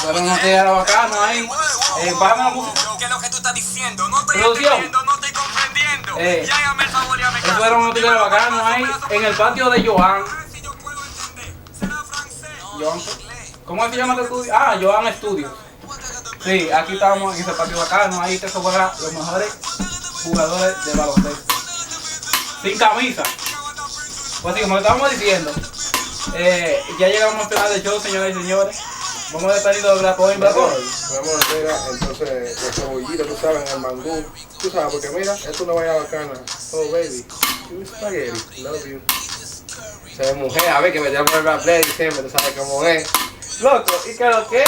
Pero no te era bacano ahí. Bájame la música. ¿Qué es lo que tú estás diciendo? No estoy Producción. entendiendo, no estoy comprendiendo. Ya hágame el favor y hazme caso. Eso era un tigre bacano ahí en el patio de Joan. Si yo puedo entender, será francés. Joan, ¿cómo se llama el estudio? Ah, Joan Studios. Sí, aquí estábamos en ese patio bacano, ahí que se juegan los mejores jugadores de baloncesto. Sin camisa. Pues sí, como estábamos diciendo, ya llegamos al final del show, señoras y señores. Vamos a despedir de Black Point, Black Point. Vamos a hacer entonces los cebollitos, tú sabes, el mangú. Tú sabes, porque mira, esto es una vaina bacana. Oh, baby, you spaghetti, love you. Se ve mujer, a ver que me llamo el rap play siempre, tú sabes cómo es. Loco, ¿y qué es lo que?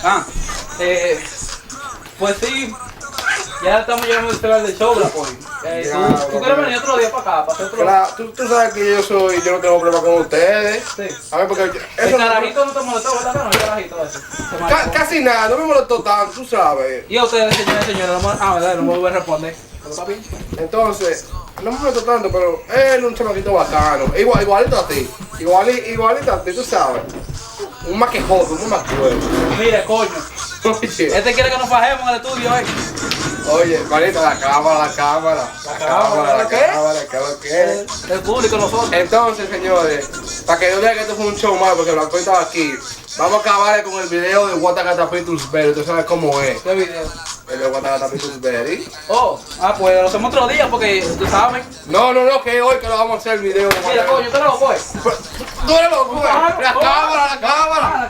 Ah, pues sí, ya estamos llegando al final del show, Black Point. ¿Tú quieres venir otro día para acá, para hacer otro? Claro, tú sabes que yo no tengo problema con ustedes. Sí. A ver, porque El carajito no te molestó, ¿verdad? No, el carajito ese. casi nada, no me molestó tanto, tú sabes. Y a ustedes, señores y señores, verdad, no me voy a responder. ¿Pero, papi? Entonces, no me molestó tanto, pero él es un chamaquito bacano. Igualito a ti. Igualito a ti, tú sabes. Un más que jodo, un más cruel. Mire, coño. Oye, Este quiere que nos bajemos en el estudio, oye, manito, la cámara, ¿qué es lo que es? El público, nosotros. Entonces, señores, para que no digan que esto fue un show más, porque Blanco estaba aquí, vamos a acabar con el video de Guatacatapitus Berry. Tú sabes cómo es. ¿Qué video? El de Guatacatapitus Berry. Pues lo hacemos otro día porque tú sabes. No, que hoy que lo vamos a hacer el video de Mira, coño, tú no lo puedes. ¡Tú eres loco! ¡La cámara!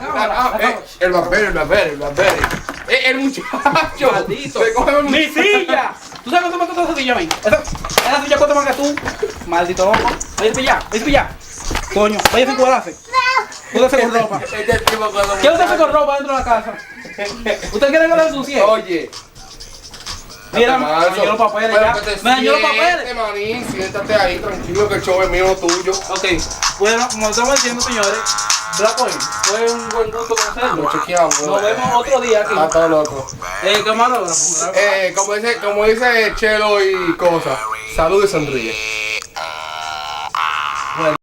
El Blackberry. El muchacho. Maldito. Se coge ¡Mi silla! ¿Tú sabes cuánto me costó esa silla, men? Esa silla cuesta más que tú. Maldito loco. Vaya a pillar. Coño, vaya a hacer cuadrafe. Údese con ropa. ¿Qué usted hace con ropa dentro de la casa? ¿Usted quiere que le ensucie? Oye. Mira, me dañó los papeles ya. Me dañó los papeles. Manín, siéntate ahí tranquilo que el show es mío, no tuyo. Ok, bueno, como estamos diciendo, señores, Black Point, fue un buen gusto conocerlo. Lo chequeamos. Nos vemos otro día aquí. Está todo loco. Camarógrafo. Como dice Chelo y cosas, salud y sonríe.